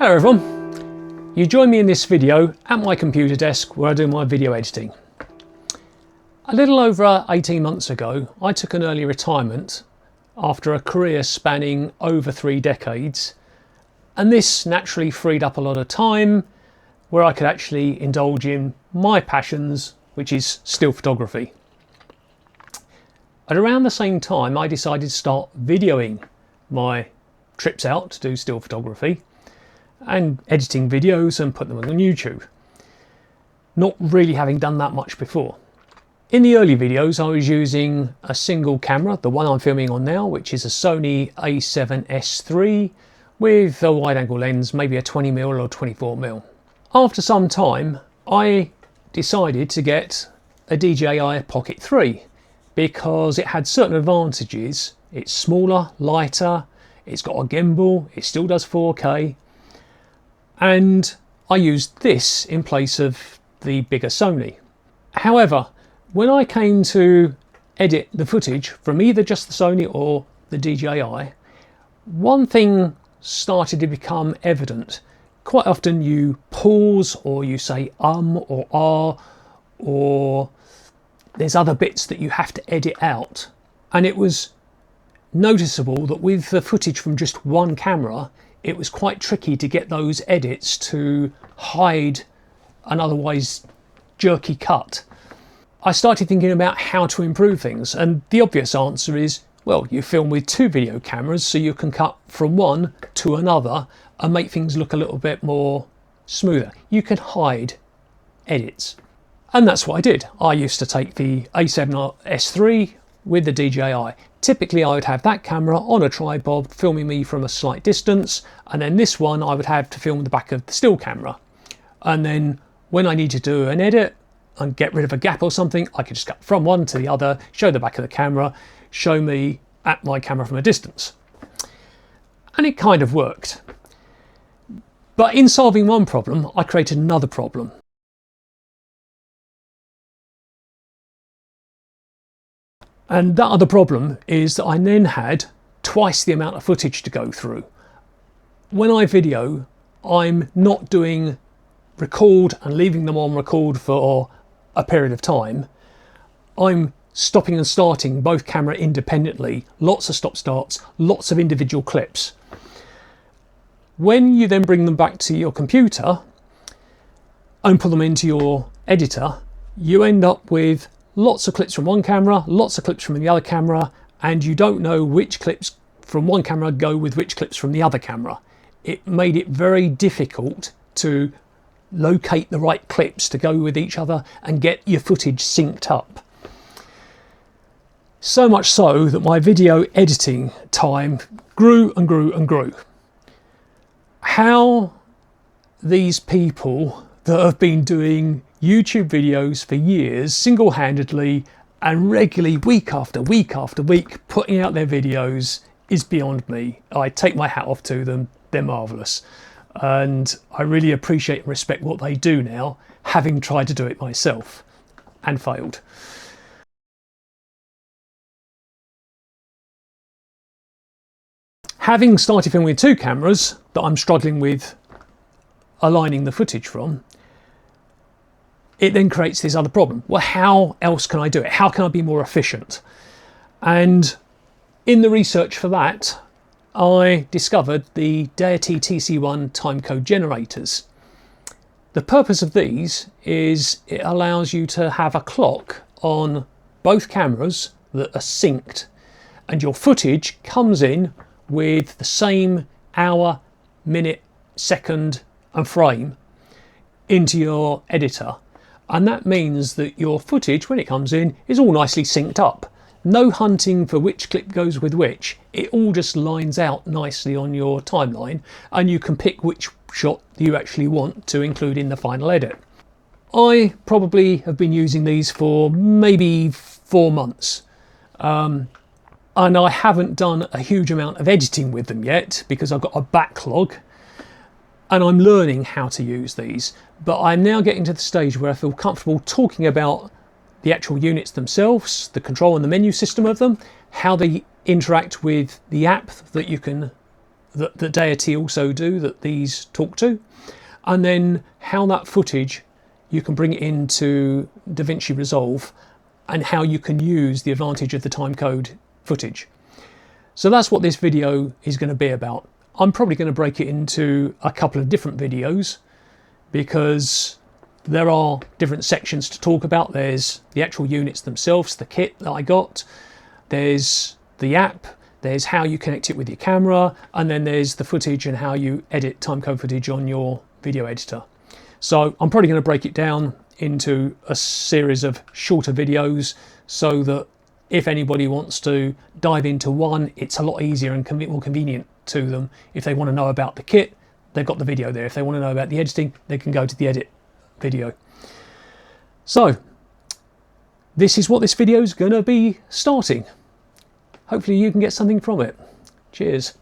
Hello everyone, you join me in this video at my computer desk where I do my video editing. A little over 18 months ago I took an early retirement after a career spanning over 3 decades, and this naturally freed up a lot of time where I could actually indulge in my passions, which is still photography. At around the same time I decided to start videoing my trips out to do still photography and editing videos and put them on YouTube, not really having done that much before. In the early videos I was using a single camera, the one I'm filming on now, which is a Sony a7S III with a wide angle lens, maybe a 20mm or 24mm. After some time I decided to get a DJI Pocket 3 because it had certain advantages. It's smaller, lighter, it's got a gimbal, it still does 4K, and I used this in place of the bigger Sony. However, when I came to edit the footage from either just the Sony or the DJI, one thing started to become evident. Quite often you pause, or you say or ah, or there's other bits that you have to edit out. And it was noticeable that with the footage from just one camera, it was quite tricky to get those edits to hide an otherwise jerky cut. I started thinking about how to improve things, and the obvious answer is, well, you film with 2 video cameras so you can cut from one to another and make things look a little bit more smoother. You can hide edits. And that's what I did. I used to take the a7S III with the DJI. Typically I would have that camera on a tripod filming me from a slight distance, and then this one I would have to film the back of the still camera. And then when I need to do an edit and get rid of a gap or something, I could just cut from one to the other, show the back of the camera, show me at my camera from a distance. And it kind of worked. But in solving one problem, I created another problem. And that other problem is that I then had twice the amount of footage to go through. When I video, I'm not doing record and leaving them on record for a period of time. I'm stopping and starting both camera independently, lots of stop starts, lots of individual clips. When you then bring them back to your computer and put them into your editor, you end up with lots of clips from one camera, lots of clips from the other camera, and you don't know which clips from one camera go with which clips from the other camera. It made it very difficult to locate the right clips to go with each other and get your footage synced up. So much so that my video editing time grew and grew and grew. How these people that have been doing YouTube videos for years, single-handedly and regularly, week after week after week, putting out their videos is beyond me. I take my hat off to them. They're marvellous. And I really appreciate and respect what they do now, having tried to do it myself and failed. Having started filming with 2 cameras that I'm struggling with aligning the footage from, it then creates this other problem. Well, how else can I do it? How can I be more efficient? And in the research for that, I discovered the Deity TC1 Timecode generators. The purpose of these is it allows you to have a clock on both cameras that are synced, and your footage comes in with the same hour, minute, second and frame into your editor. And that means that your footage, when it comes in, is all nicely synced up. No hunting for which clip goes with which. It all just lines out nicely on your timeline, and you can pick which shot you actually want to include in the final edit. I probably have been using these for maybe 4 months. And I haven't done a huge amount of editing with them yet because I've got a backlog. And I'm learning how to use these, but I'm now getting to the stage where I feel comfortable talking about the actual units themselves, the control and the menu system of them, how they interact with the app that you can that Deity also do, that these talk to, and then how that footage you can bring it into DaVinci Resolve and how you can use the advantage of the timecode footage. So that's what this video is going to be about. I'm probably going to break it into a couple of different videos because there are different sections to talk about. There's the actual units themselves, the kit that I got, there's the app, there's how you connect it with your camera, and then there's the footage and how you edit timecode footage on your video editor. So I'm probably going to break it down into a series of shorter videos so that if anybody wants to dive into one, it's a lot easier and more convenient to them. If they want to know about the kit, they've got the video there. If they want to know about the editing, they can go to the edit video. So this is what this video is going to be starting. Hopefully you can get something from it. Cheers.